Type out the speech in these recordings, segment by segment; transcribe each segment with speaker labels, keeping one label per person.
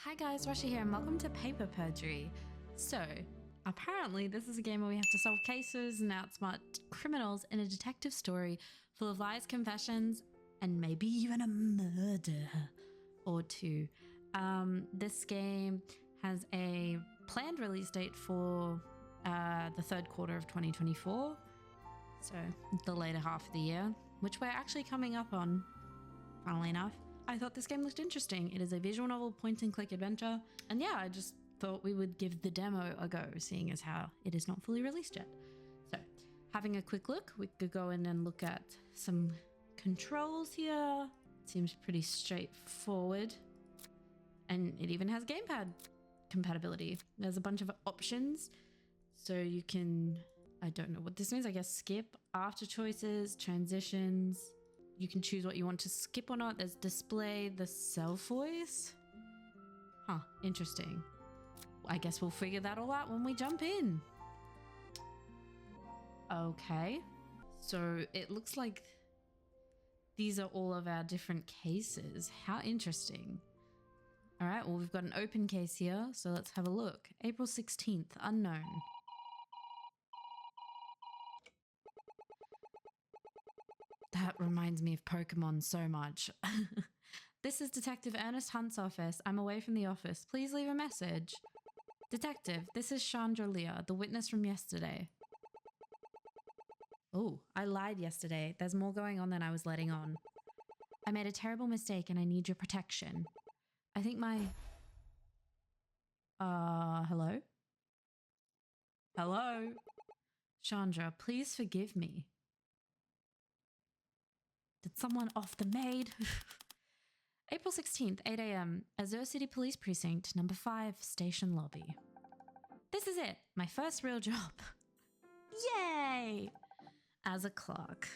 Speaker 1: Hi guys, Rasha here and welcome to Paper Perjury. So, apparently this is a game where we have to solve cases and outsmart criminals in a detective story full of lies, confessions, and maybe even a murder or two. This game has a planned release date for the third quarter of 2024, so the later half of the year, which we're actually coming up on, funnily enough. I thought this game looked interesting. It is a visual novel point and click adventure, and yeah, I just thought we would give the demo a go, seeing as how it is not fully released yet. So, having a quick look, we could go in and look at some controls here. Seems pretty straightforward, and it even has gamepad compatibility. There's a bunch of options, so you can, I don't know what this means, I guess skip, after choices, transitions. You can choose what you want to skip or not. There's display, the self voice. Huh, interesting. I guess we'll figure that all out when we jump in. Okay, so it looks like these are all of our different cases. How interesting. All right, well, we've got an open case here, so let's have a look. April 16th, unknown. That reminds me of Pokemon so much. This is Detective Ernest Hunt's office. I'm away from the office. Please leave a message. Detective, this is Chandra Leah, the witness from yesterday. Oh, I lied yesterday. There's more going on than I was letting on. I made a terrible mistake and I need your protection. I think my... hello? Hello? Chandra, please forgive me. Did someone off the maid? April 16th, 8 a.m. Azure City Police Precinct, number 5, station lobby. This is it, my first real job. Yay! As a clerk.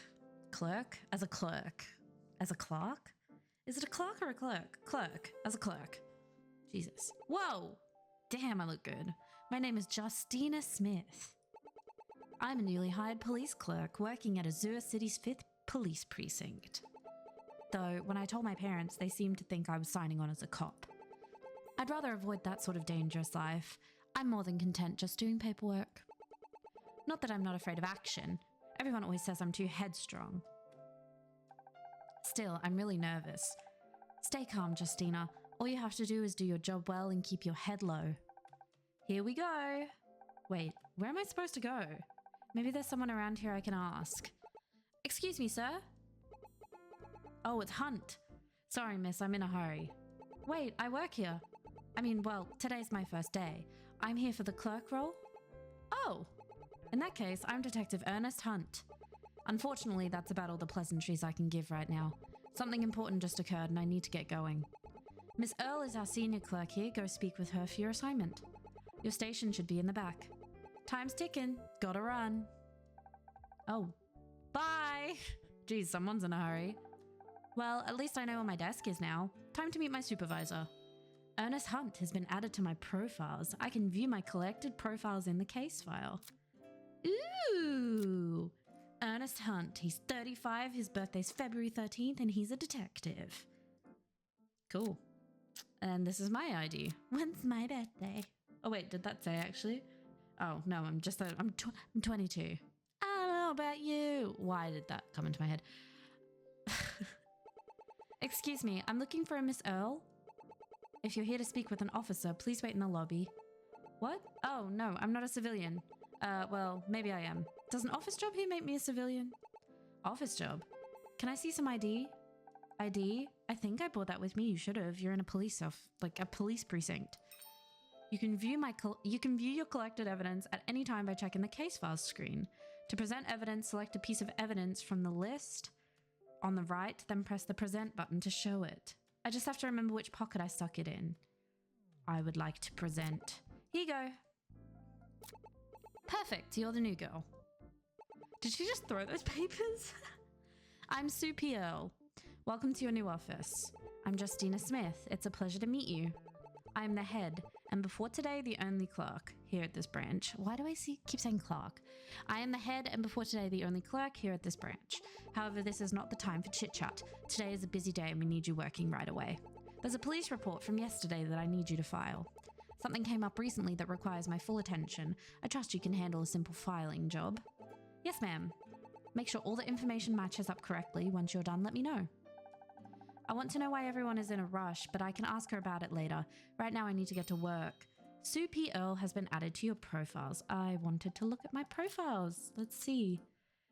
Speaker 1: Clerk? As a clerk. As a clerk? Is it a clerk or a clerk? Clerk. As a clerk. Jesus. Whoa! Damn, I look good. My name is Justina Smith. I'm a newly hired police clerk working at Azure City's 5th police precinct. Though, when I told my parents, they seemed to think I was signing on as a cop. I'd rather avoid that sort of dangerous life. I'm more than content just doing paperwork. Not that I'm not afraid of action. Everyone always says I'm too headstrong. Still, I'm really nervous. Stay calm, Justina. All you have to do is do your job well and keep your head low. Here we go. Wait, where am I supposed to go? Maybe there's someone around here I can ask. Excuse me, sir? Oh, it's Hunt. Sorry, miss, I'm in a hurry. Wait, I work here. I mean, well, today's my first day. I'm here for the clerk role. Oh, in that case, I'm Detective Ernest Hunt. Unfortunately, that's about all the pleasantries I can give right now. Something important just occurred and I need to get going. Miss Earle is our senior clerk here. Go speak with her for your assignment. Your station should be in the back. Time's ticking. Gotta run. Oh. Bye! Geez, someone's in a hurry. Well, at least I know where my desk is now. Time to meet my supervisor. Ernest Hunt has been added to my profiles. I can view my collected profiles in the case file. Ooh! Ernest Hunt. He's 35, his birthday's February 13th, and he's a detective. Cool. And this is my ID. When's my birthday? Oh wait, did that say actually? Oh, no, I'm 22. I don't know about you. Why did that come into my head? Excuse me, I'm looking for a Miss Earle. If you're here to speak with an officer, please wait in the lobby. What? Oh, no, I'm not a civilian. Well, maybe I am. Does an office job here make me a civilian? Office job? Can I see some ID? ID? I think I brought that with me. You should have. You're in a police police precinct. You can view your collected evidence at any time by checking the case files screen. To present evidence, select a piece of evidence from the list on the right, then press the present button to show it. I just have to remember which pocket I stuck it in. I would like to present. Here you go. Perfect, you're the new girl. Did she just throw those papers? I'm Sue P. Earle. Welcome to your new office. I'm Justina Smith. It's a pleasure to meet you. I'm the head, and before today, the only clerk here at this branch. Why do I keep saying clerk? I am the head, and before today, the only clerk here at this branch. However, this is not the time for chit-chat. Today is a busy day, and we need you working right away. There's a police report from yesterday that I need you to file. Something came up recently that requires my full attention. I trust you can handle a simple filing job. Yes, ma'am. Make sure all the information matches up correctly. Once you're done, let me know. I want to know why everyone is in a rush, but I can ask her about it later. Right now I need to get to work. Sue P. Earle has been added to your profiles. I wanted to look at my profiles. Let's see.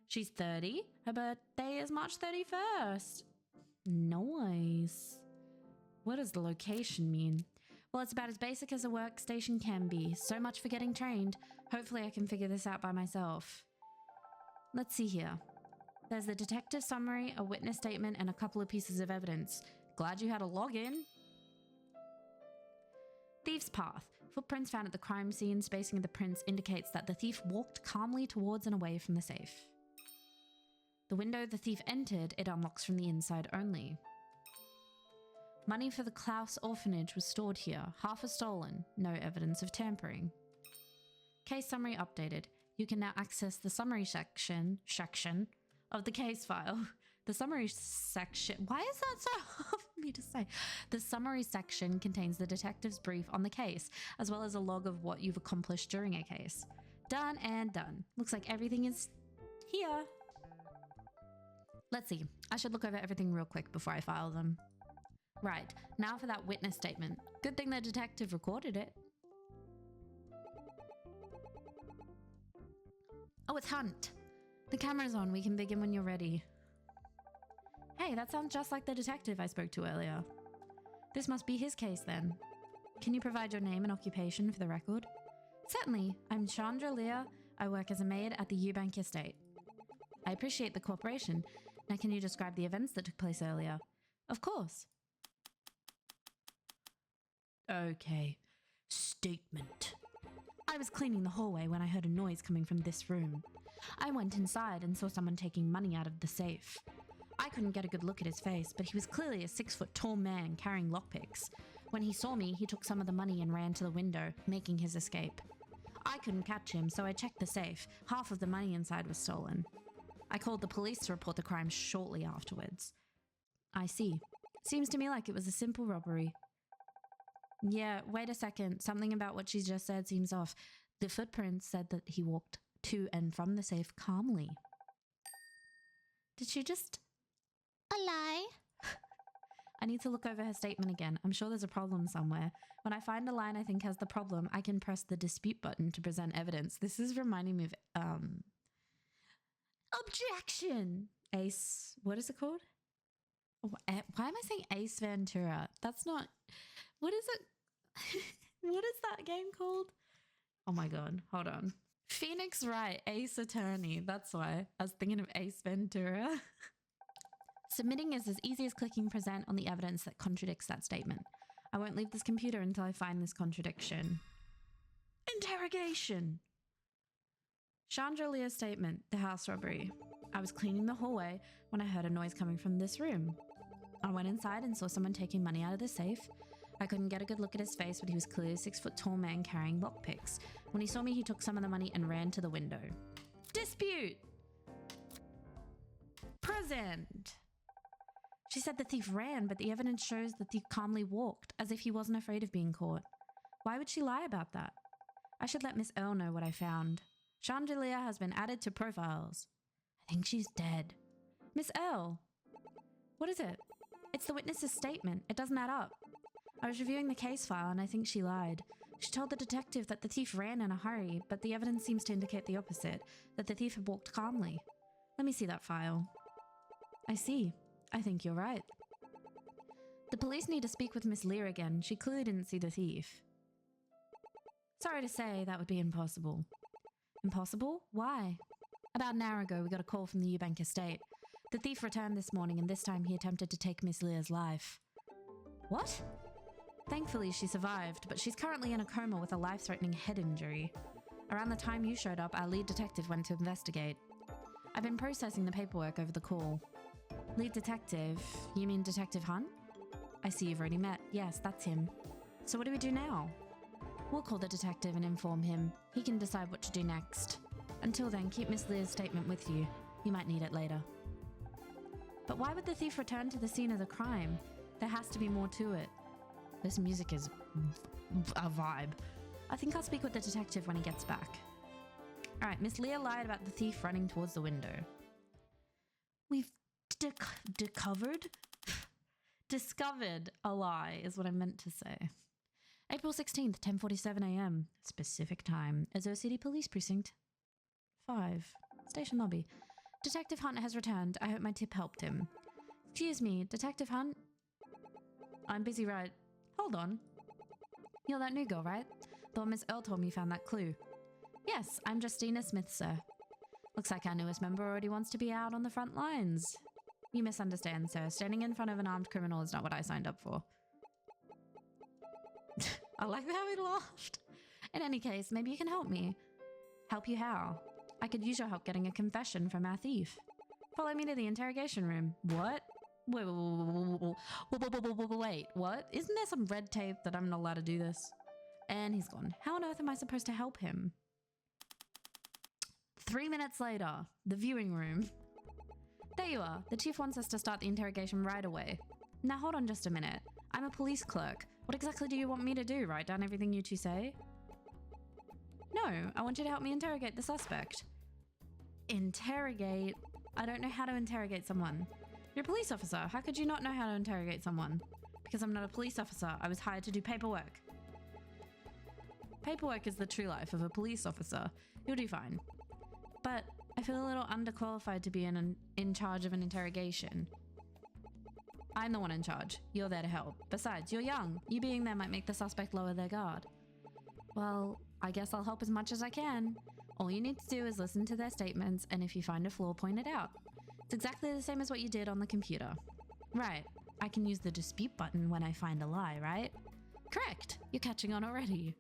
Speaker 1: She's 30. Her birthday is March 31st. Nice. What does the location mean? Well, it's about as basic as a workstation can be. So much for getting trained. Hopefully I can figure this out by myself. Let's see here. There's the detective summary, a witness statement, and a couple of pieces of evidence. Glad you had a login. Thief's path. Footprints found at the crime scene. Spacing of the prints indicates that the thief walked calmly towards and away from the safe. The window the thief entered, it unlocks from the inside only. Money for the Klaus orphanage was stored here. Half was stolen. No evidence of tampering. Case summary updated. You can now access the summary section of the case file. The summary section... Why is that so hard for me to say? The summary section contains the detective's brief on the case, as well as a log of what you've accomplished during a case. Done and done. Looks like everything is here. Let's see. I should look over everything real quick before I file them. Right, now for that witness statement. Good thing the detective recorded it. Oh, it's Hunt. The camera's on. We can begin when you're ready. Hey, that sounds just like the detective I spoke to earlier. This must be his case then. Can you provide your name and occupation for the record? Certainly. I'm Chandra Lear. I work as a maid at the Eubank estate. I appreciate the cooperation. Now can you describe the events that took place earlier? Of course. Okay. Statement. I was cleaning the hallway when I heard a noise coming from this room. I went inside and saw someone taking money out of the safe. I couldn't get a good look at his face, but he was clearly a 6-foot-tall man carrying lockpicks. When he saw me, he took some of the money and ran to the window, making his escape. I couldn't catch him, so I checked the safe. Half of the money inside was stolen. I called the police to report the crime shortly afterwards. I see. Seems to me like it was a simple robbery. Yeah, wait a second. Something about what she just said seems off. The footprints said that he walked to and from the safe calmly. Did she just... a lie? I need to look over her statement again. I'm sure there's a problem somewhere. When I find a line I think has the problem, I can press the dispute button to present evidence. This is reminding me of, objection! Ace... what is it called? Why am I saying Ace Ventura? That's not... What is it? What is that game called? Oh my god, hold on. Phoenix Wright, Ace Attorney. That's why. I was thinking of Ace Ventura. Submitting is as easy as clicking present on the evidence that contradicts that statement. I won't leave this computer until I find this contradiction. Interrogation! Chandra Lear's statement, the house robbery. I was cleaning the hallway when I heard a noise coming from this room. I went inside and saw someone taking money out of the safe. I couldn't get a good look at his face, but he was clearly a 6-foot-tall man carrying lockpicks. When he saw me, he took some of the money and ran to the window. Dispute! Present! She said the thief ran, but the evidence shows the thief calmly walked, as if he wasn't afraid of being caught. Why would she lie about that? I should let Miss Earle know what I found. Chandelier has been added to profiles. I think she's dead. Miss Earle! What is it? It's the witness's statement. It doesn't add up. I was reviewing the case file and I think she lied. She told the detective that the thief ran in a hurry, but the evidence seems to indicate the opposite, that the thief had walked calmly. Let me see that file. I see. I think you're right. The police need to speak with Miss Lear again. She clearly didn't see the thief. Sorry to say, that would be impossible. Impossible? Why? About an hour ago, we got a call from the Eubank estate. The thief returned this morning, and this time he attempted to take Miss Lear's life. What? Thankfully, she survived, but she's currently in a coma with a life-threatening head injury. Around the time you showed up, our lead detective went to investigate. I've been processing the paperwork over the call. Lead detective? You mean Detective Hunt? I see you've already met. Yes, that's him. So what do we do now? We'll call the detective and inform him. He can decide what to do next. Until then, keep Miss Lear's statement with you. You might need it later. But why would the thief return to the scene of the crime? There has to be more to it. This music is a vibe. I think I'll speak with the detective when he gets back. All right, Miss Leah lied about the thief running towards the window. We've discovered a lie is what I meant to say. April 16th, 10:47 a.m. Specific time. Azo City Police Precinct 5. Station lobby. Detective Hunt has returned. I hope my tip helped him. Excuse me, Detective Hunt? I'm busy, right? Hold on. You're that new girl, right? The one Miss Earl told me found that clue. Yes, I'm Justina Smith, sir. Looks like our newest member already wants to be out on the front lines. You misunderstand, sir. Standing in front of an armed criminal is not what I signed up for. I like how he laughed. In any case, maybe you can help me. Help you how? I could use your help getting a confession from our thief. Follow me to the interrogation room. What? Wait, what? Isn't there some red tape that I'm not allowed to do this? And he's gone. How on earth am I supposed to help him? 3 minutes later, the viewing room. There you are. The chief wants us to start the interrogation right away. Now hold on just a minute. I'm a police clerk. What exactly do you want me to do? Write down everything you two say? No, I want you to help me interrogate the suspect. Interrogate? I don't know how to interrogate someone. You're a police officer. How could you not know how to interrogate someone? Because I'm not a police officer. I was hired to do paperwork. Paperwork is the true life of a police officer. You'll do fine. But I feel a little underqualified to be in charge of an interrogation. I'm the one in charge. You're there to help. Besides, you're young. You being there might make the suspect lower their guard. Well, I guess I'll help as much as I can. All you need to do is listen to their statements, and if you find a flaw, point it out. It's exactly the same as what you did on the computer. Right. I can use the dispute button when I find a lie, right? Correct. You're catching on already.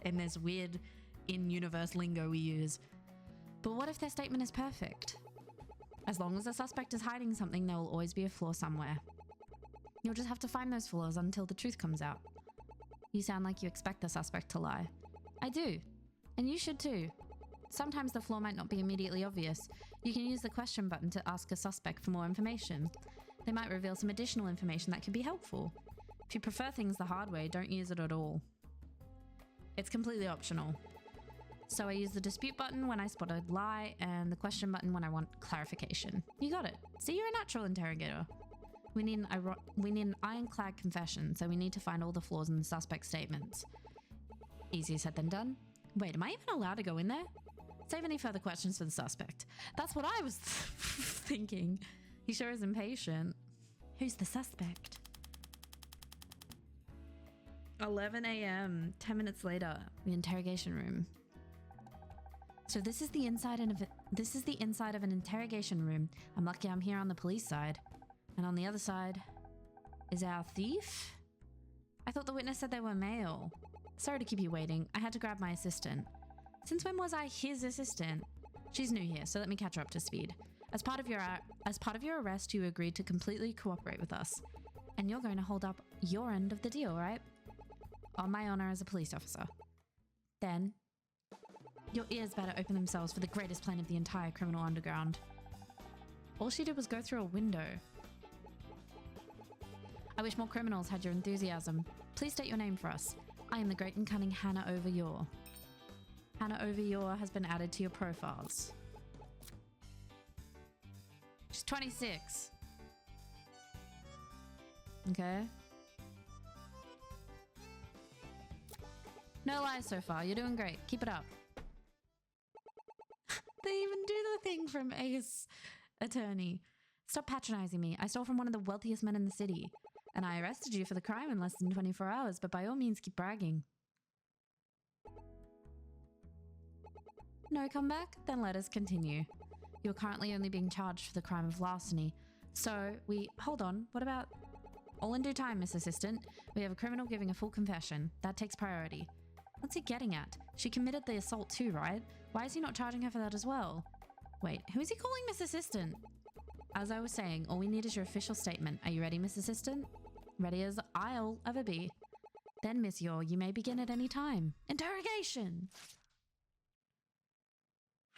Speaker 1: In this weird in-universe lingo we use. But what if their statement is perfect? As long as the suspect is hiding something, there will always be a flaw somewhere. You'll just have to find those flaws until the truth comes out. You sound like you expect the suspect to lie. I do. And you should too. Sometimes the flaw might not be immediately obvious. You can use the question button to ask a suspect for more information. They might reveal some additional information that could be helpful. If you prefer things the hard way, don't use it at all. It's completely optional. So I use the dispute button when I spot a lie and the question button when I want clarification. You got it. See, you're a natural interrogator. We need an ironclad confession, so we need to find all the flaws in the suspect's statements. Easier said than done. Wait, am I even allowed to go in there? Save any further questions for the suspect. That's what I was thinking. He sure is impatient. Who's the suspect? 11 a.m. 10 minutes later, the interrogation room. So this is the inside of an interrogation room. I'm lucky I'm here on the police side. And on the other side is our thief? I thought the witness said they were male. Sorry to keep you waiting. I had to grab my assistant. Since when was I his assistant? She's new here, so let me catch her up to speed. As part of your arrest, you agreed to completely cooperate with us. And you're going to hold up your end of the deal, right? On my honor as a police officer. Then, your ears better open themselves for the greatest plan of the entire criminal underground. All she did was go through a window. I wish more criminals had your enthusiasm. Please state your name for us. I am the great and cunning Hannah Overyor. Hannah Overyor has been added to your profiles. She's 26. Okay. No lies so far. You're doing great. Keep it up. They even do the thing from Ace Attorney. Stop patronizing me. I stole from one of the wealthiest men in the city. And I arrested you for the crime in less than 24 hours, but by all means keep bragging. No comeback? Then let us continue. You're currently only being charged for the crime of larceny. So, hold on, what about... All in due time, Miss Assistant. We have a criminal giving a full confession. That takes priority. What's he getting at? She committed the assault too, right? Why is he not charging her for that as well? Wait, who is he calling Miss Assistant? As I was saying, all we need is your official statement. Are you ready, Miss Assistant? Ready as I'll ever be. Then, Miss Yor, you may begin at any time. Interrogation!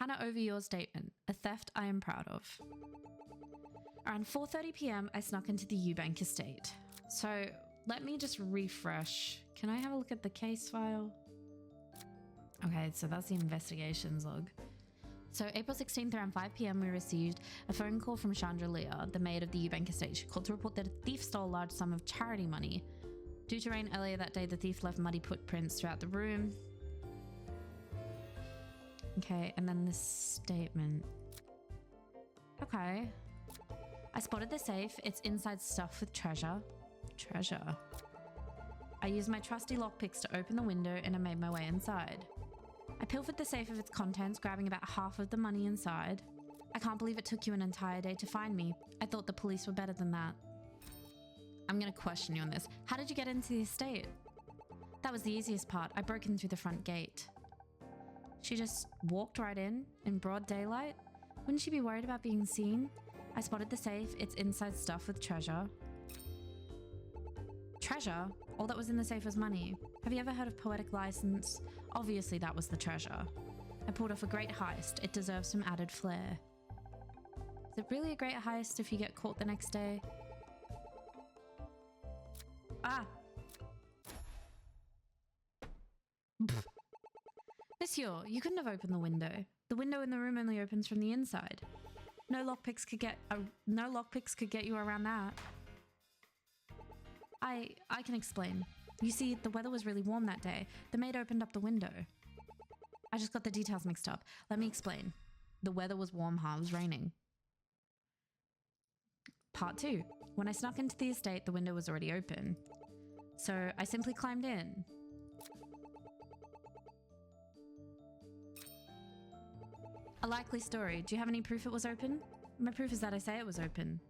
Speaker 1: Hannah Overyor's statement. A theft I am proud of. Around 4:30 p.m, I snuck into the Eubank estate. So, let me just refresh. Can I have a look at the case file? Okay, so that's the investigations log. So April 16th around 5 p.m. we received a phone call from Chandelier, the maid of the Eubank estate. She called to report that a thief stole a large sum of charity money. Due to rain earlier that day, the thief left muddy footprints throughout the room. Okay, and then this statement. Okay. I spotted the safe. It's inside stuffed with treasure. Treasure. I used my trusty lockpicks to open the window and I made my way inside. I pilfered the safe of its contents, grabbing about half of the money inside. I can't believe it took you an entire day to find me. I thought the police were better than that. I'm going to question you on this. How did you get into the estate? That was the easiest part. I broke in through the front gate. She just walked right in broad daylight? Wouldn't she be worried about being seen? I spotted the safe. It's inside stuffed with treasure. Treasure? All that was in the safe was money. Have you ever heard of poetic license? Obviously that was the treasure. I pulled off a great heist. It deserves some added flair. Is it really a great heist if you get caught the next day? Ah! Monsieur, you couldn't have opened the window. The window in the room only opens from the inside. No lockpicks could get you around that. I can explain. You see, the weather was really warm that day. The maid opened up the window. I just got the details mixed up. Let me explain. The weather was warm, it was raining. Part 2. When I snuck into the estate, the window was already open. So I simply climbed in. A likely story. Do you have any proof it was open? My proof is that I say it was open.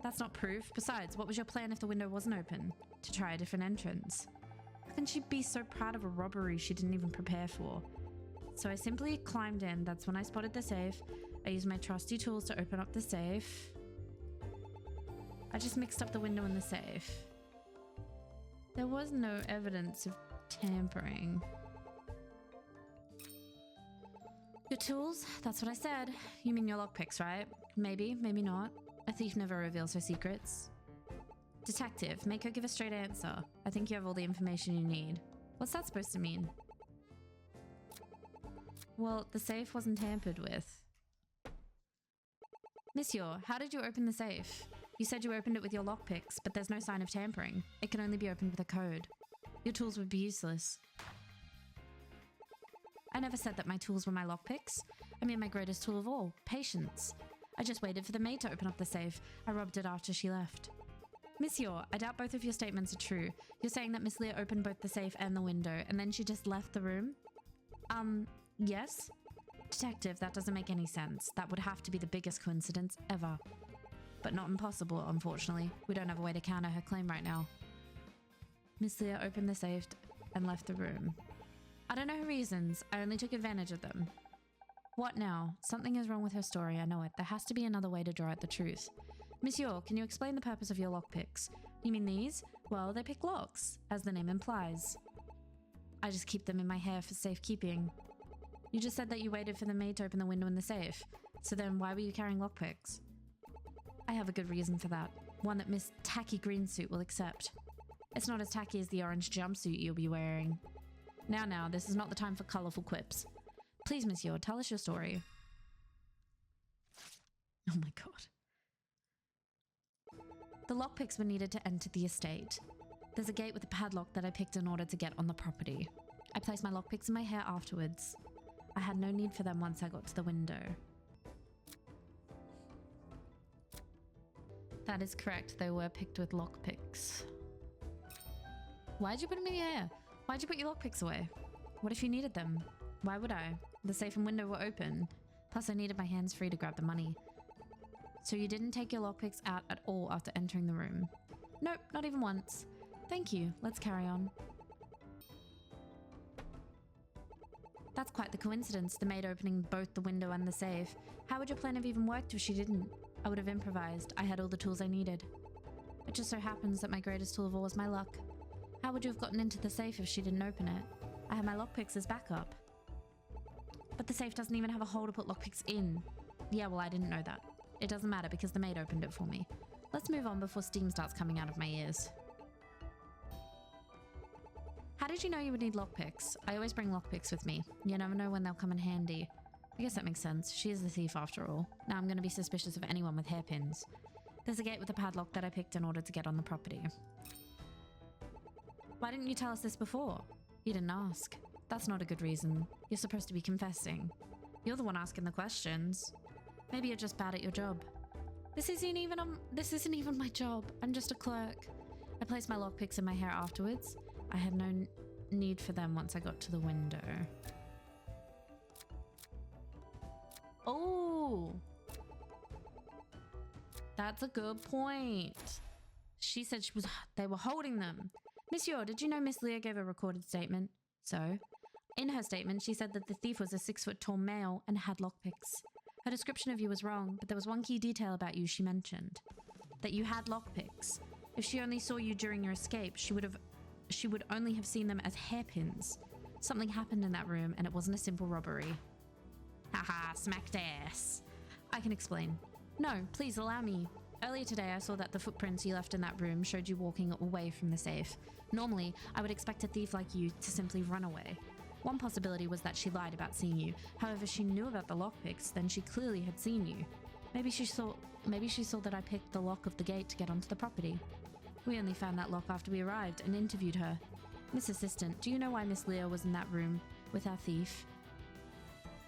Speaker 1: That's not proof. Besides, what was your plan if the window wasn't open? To try a different entrance. How can she be so proud of a robbery she didn't even prepare for? So I simply climbed in. That's when I spotted the safe. I used my trusty tools to open up the safe. I just mixed up the window in the safe. There was no evidence of tampering. Your tools? That's what I said. You mean your lockpicks, right? Maybe, maybe not. A thief never reveals her secrets. Detective, make her give a straight answer. I think you have all the information you need. What's that supposed to mean? Well, the safe wasn't tampered with. Monsieur, how did you open the safe? You said you opened it with your lockpicks, but there's no sign of tampering. It can only be opened with a code. Your tools would be useless. I never said that my tools were my lockpicks. I mean my greatest tool of all, patience. I just waited for the maid to open up the safe. I robbed it after she left. Monsieur, I doubt both of your statements are true. You're saying that Miss Leah opened both the safe and the window, and then she just left the room? Yes? Detective, that doesn't make any sense. That would have to be the biggest coincidence ever. But not impossible, unfortunately. We don't have a way to counter her claim right now. Miss Leah opened the safe and left the room. I don't know her reasons. I only took advantage of them. What now? Something is wrong with her story, I know it. There has to be another way to draw out the truth. Monsieur, can you explain the purpose of your lockpicks? You mean these? Well, they pick locks, as the name implies. I just keep them in my hair for safekeeping. You just said that you waited for the maid to open the window in the safe. So then why were you carrying lockpicks? I have a good reason for that. One that Miss Tacky Green Suit will accept. It's not as tacky as the orange jumpsuit you'll be wearing. Now, this is not the time for colourful quips. Please, monsieur, tell us your story. Oh my god. The lockpicks were needed to enter the estate. There's a gate with a padlock that I picked in order to get on the property. I placed my lockpicks in my hair afterwards. I had no need for them once I got to the window. That is correct, they were picked with lockpicks. Why'd you put them in your hair? Why'd you put your lockpicks away? What if you needed them? Why would I? The safe and window were open. Plus I needed my hands free to grab the money. So you didn't take your lockpicks out at all after entering the room? Nope, not even once. Thank you, let's carry on. That's quite the coincidence, the maid opening both the window and the safe. How would your plan have even worked if she didn't? I would have improvised. I had all the tools I needed. It just so happens that my greatest tool of all was my luck. How would you have gotten into the safe if she didn't open it? I had my lockpicks as backup. But the safe doesn't even have a hole to put lockpicks in. Yeah, well, I didn't know that. It doesn't matter because the maid opened it for me. Let's move on before steam starts coming out of my ears. How did you know you would need lockpicks? I always bring lockpicks with me. You never know when they'll come in handy. I guess that makes sense. She is the thief after all. Now I'm going to be suspicious of anyone with hairpins. There's a gate with a padlock that I picked in order to get on the property. Why didn't you tell us this before? You didn't ask. That's not a good reason. You're supposed to be confessing. You're the one asking the questions. Maybe you're just bad at your job. This isn't even my job. I'm just a clerk. I placed my lockpicks in my hair afterwards. I had no need for them once I got to the window. Oh! That's a good point. She said they were holding them. Monsieur, did you know Miss Leah gave a recorded statement? So, in her statement, she said that the thief was a 6-foot-tall male and had lockpicks. Her description of you was wrong, but there was one key detail about you she mentioned. That you had lockpicks. If she only saw you during your escape, she would only have seen them as hairpins. Something happened in that room, and it wasn't a simple robbery. Haha, smacked ass. I can explain. No, please allow me. Earlier today, I saw that the footprints you left in that room showed you walking away from the safe. Normally, I would expect a thief like you to simply run away. One possibility was that she lied about seeing you. However, she knew about the lockpicks, then she clearly had seen you. Maybe she saw that I picked the lock of the gate to get onto the property. We only found that lock after we arrived and interviewed her. Miss Assistant, do you know why Miss Leah was in that room with our thief?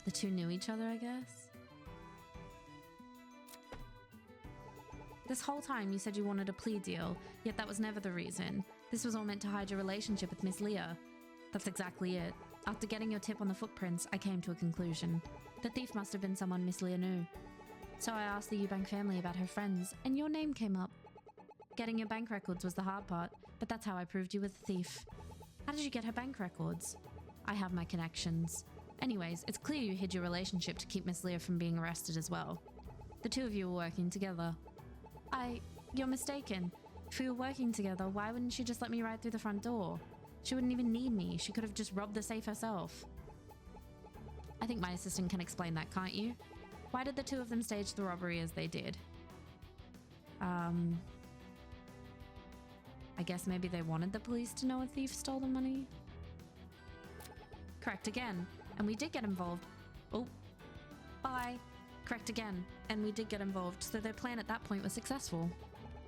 Speaker 1: The two knew each other, I guess? This whole time you said you wanted a plea deal, yet that was never the reason. This was all meant to hide your relationship with Miss Leah. That's exactly it. After getting your tip on the footprints, I came to a conclusion. The thief must have been someone Miss Leah knew. So I asked the Eubank family about her friends, and your name came up. Getting your bank records was the hard part, but that's how I proved you were the thief. How did you get her bank records? I have my connections. Anyways, it's clear you hid your relationship to keep Miss Leah from being arrested as well. The two of you were working together. You're mistaken. If we were working together, why wouldn't she just let me ride through the front door? She wouldn't even need me. She could have just robbed the safe herself. I think my assistant can explain that, can't you? Why did the two of them stage the robbery as they did? I guess maybe they wanted the police to know a thief stole the money? Correct again. And we did get involved. Oh, bye. Correct again. And we did get involved, so their plan at that point was successful.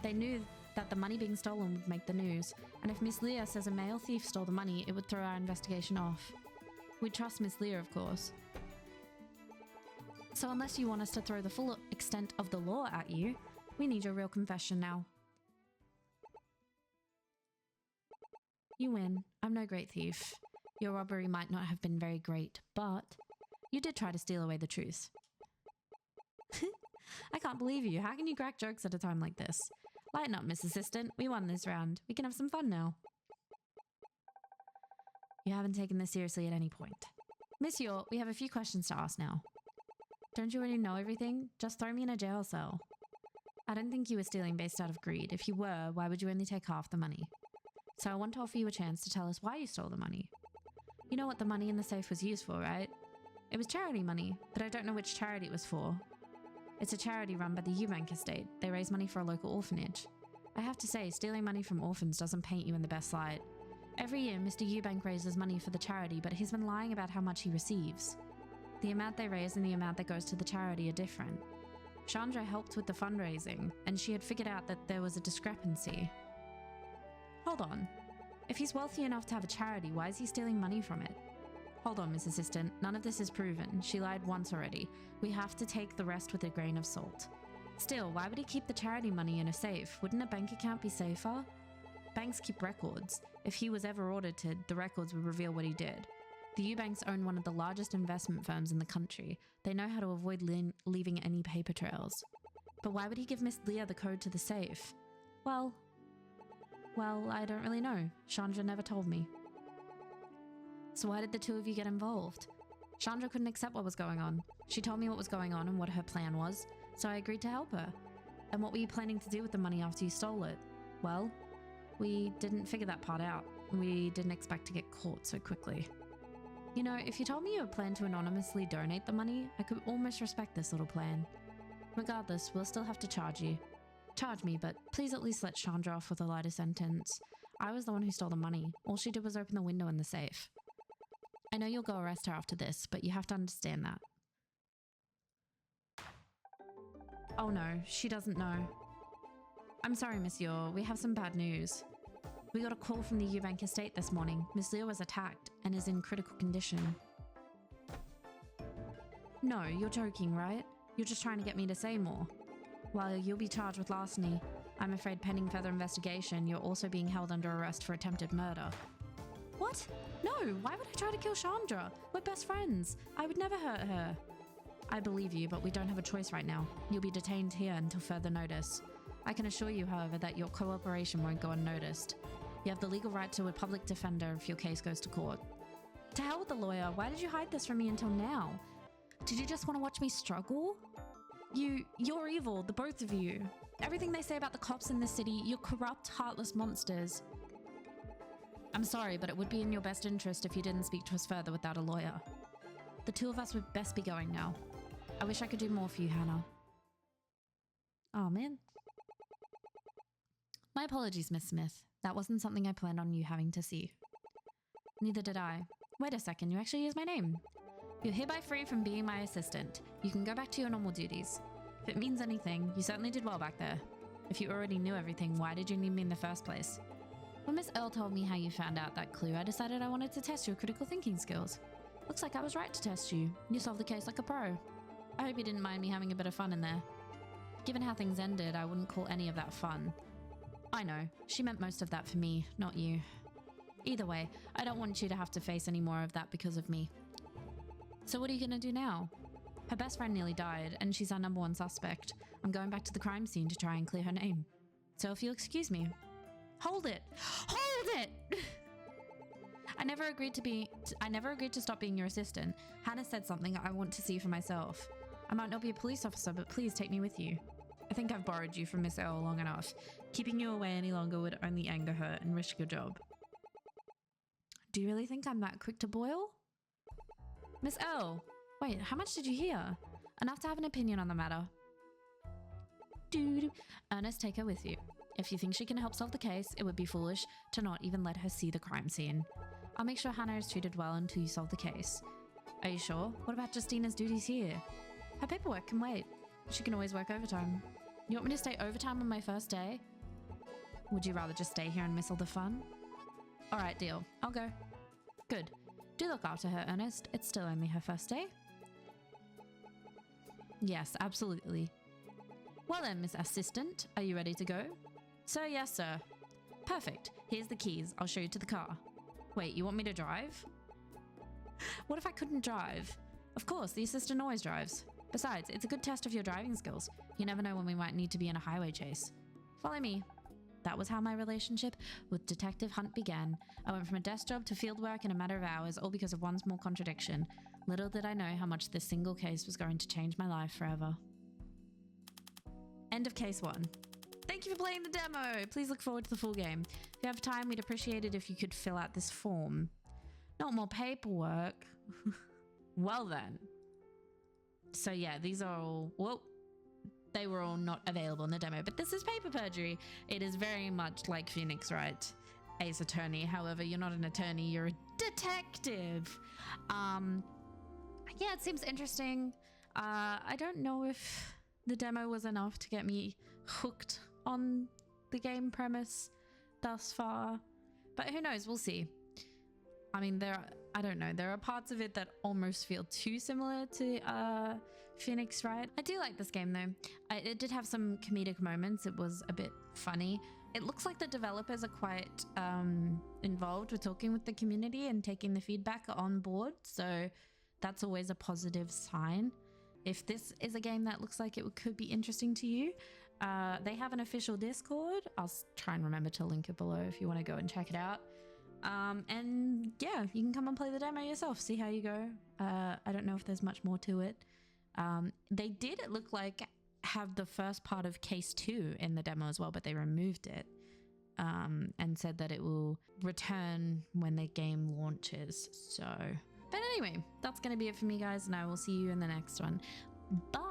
Speaker 1: They knew that the money being stolen would make the news, and if Miss Leah says a male thief stole the money, it would throw our investigation off. We'd trust Miss Leah, of course. So unless you want us to throw the full extent of the law at you, we need your real confession now. You win. I'm no great thief. Your robbery might not have been very great, but you did try to steal away the truth. I can't believe you. How can you crack jokes at a time like this? Lighten up, Miss Assistant. We won this round. We can have some fun now. You haven't taken this seriously at any point. Miss York, we have a few questions to ask now. Don't you already know everything? Just throw me in a jail cell. I don't think you were stealing based out of greed. If you were, why would you only take half the money? So I want to offer you a chance to tell us why you stole the money. You know what the money in the safe was used for, right? It was charity money, but I don't know which charity it was for. It's a charity run by the Eubank estate. They raise money for a local orphanage. I have to say, stealing money from orphans doesn't paint you in the best light. Every year, Mr. Eubank raises money for the charity, but he's been lying about how much he receives. The amount they raise and the amount that goes to the charity are different. Chandra helped with the fundraising, and she had figured out that there was a discrepancy. Hold on. If he's wealthy enough to have a charity, why is he stealing money from it? Hold on, Miss Assistant. None of this is proven. She lied once already. We have to take the rest with a grain of salt. Still, why would he keep the charity money in a safe? Wouldn't a bank account be safer? Banks keep records. If he was ever audited, the records would reveal what he did. The Eubanks own one of the largest investment firms in the country. They know how to avoid leaving any paper trails. But why would he give Miss Leah the code to the safe? Well, I don't really know. Chandra never told me. So why did the two of you get involved? Chandra couldn't accept what was going on. She told me what was going on and what her plan was, so I agreed to help her. And what were you planning to do with the money after you stole it? Well, we didn't figure that part out. We didn't expect to get caught so quickly. You know, if you told me you had planned to anonymously donate the money, I could almost respect this little plan. Regardless, we'll still have to charge you. Charge me, but please at least let Chandra off with a lighter sentence. I was the one who stole the money. All she did was open the window in the safe. I know you'll go arrest her after this, but you have to understand that. Oh no, she doesn't know. I'm sorry, Monsieur. We have some bad news. We got a call from the Eubank estate this morning. Miss Leo was attacked and is in critical condition. No, you're joking, right? You're just trying to get me to say more. While you'll be charged with larceny, I'm afraid pending further investigation, you're also being held under arrest for attempted murder. What? No, why would I try to kill Chandra? We're best friends. I would never hurt her. I believe you, but we don't have a choice right now. You'll be detained here until further notice. I can assure you, however, that your cooperation won't go unnoticed. You have the legal right to a public defender if your case goes to court. To hell with the lawyer. Why did you hide this from me until now? Did you just want to watch me struggle? You're evil, the both of you. Everything they say about the cops in this city, you're corrupt, heartless monsters. I'm sorry, but it would be in your best interest if you didn't speak to us further without a lawyer. The two of us would best be going now. I wish I could do more for you, Hannah. Oh, man. My apologies, Miss Smith. That wasn't something I planned on you having to see. Neither did I. Wait a second, you actually used my name. You're hereby free from being my assistant. You can go back to your normal duties. If it means anything, you certainly did well back there. If you already knew everything, why did you need me in the first place? When Miss Earl told me how you found out that clue, I decided I wanted to test your critical thinking skills. Looks like I was right to test you. You solved the case like a pro. I hope you didn't mind me having a bit of fun in there. Given how things ended, I wouldn't call any of that fun. I know, she meant most of that for me, not you. Either way, I don't want you to have to face any more of that because of me. So what are you gonna do now? Her best friend nearly died, and she's our number one suspect. I'm going back to the crime scene to try and clear her name. So if you'll excuse me. Hold it! Hold it! I never agreed to stop being your assistant. Hannah said something I want to see for myself. I might not be a police officer, but please take me with you. I think I've borrowed you from Miss Earl long enough. Keeping you away any longer would only anger her and risk your job. Do you really think I'm that quick to boil? Miss Earl! Wait, how much did you hear? Enough to have an opinion on the matter. Dude, Ernest, take her with you. If you think she can help solve the case, it would be foolish to not even let her see the crime scene. I'll make sure Hannah is treated well until you solve the case. Are you sure? What about Justina's duties here? Her paperwork can wait. She can always work overtime. You want me to stay overtime on my first day? Would you rather just stay here and miss all the fun? Alright, deal. I'll go. Good. Do look after her, Ernest. It's still only her first day. Yes, absolutely. Well then, Miss Assistant, are you ready to go? Sir, yes, sir. Perfect. Here's the keys. I'll show you to the car. Wait, you want me to drive? What if I couldn't drive? Of course, the assistant always drives. Besides, it's a good test of your driving skills. You never know when we might need to be in a highway chase. Follow me. That was how my relationship with Detective Hunt began. I went from a desk job to field work in a matter of hours, all because of one small contradiction. Little did I know how much this single case was going to change my life forever. End of case 1. Thank you for playing the demo. Please look forward to the full game. If you have time, we'd appreciate it if you could fill out this form. Not more paperwork. Well then. So yeah, these are all, well, they were all not available in the demo, but this is Paper Perjury. It is very much like Phoenix Wright, Ace Attorney. However, you're not an attorney, you're a detective. Yeah, it seems interesting. I don't know if the demo was enough to get me hooked on the game premise thus far, but who knows, we'll see. I mean, I don't know, there are parts of it that almost feel too similar to Phoenix Wright. I do like this game though. It did have some comedic moments. It was a bit funny. It looks like the developers are quite involved with talking with the community and taking the feedback on board, so that's always a positive sign. If this is a game that looks like it could be interesting to you, they have an official Discord. I'll try and remember to link it below if you want to go and check it out. And yeah, you can come and play the demo yourself, see how you go. I don't know if there's much more to it. They did, it looked like, have the first part of case 2 in the demo as well, but they removed it and said that it will return when the game launches. So, but anyway, that's going to be it for me, guys, and I will see you in the next one. Bye.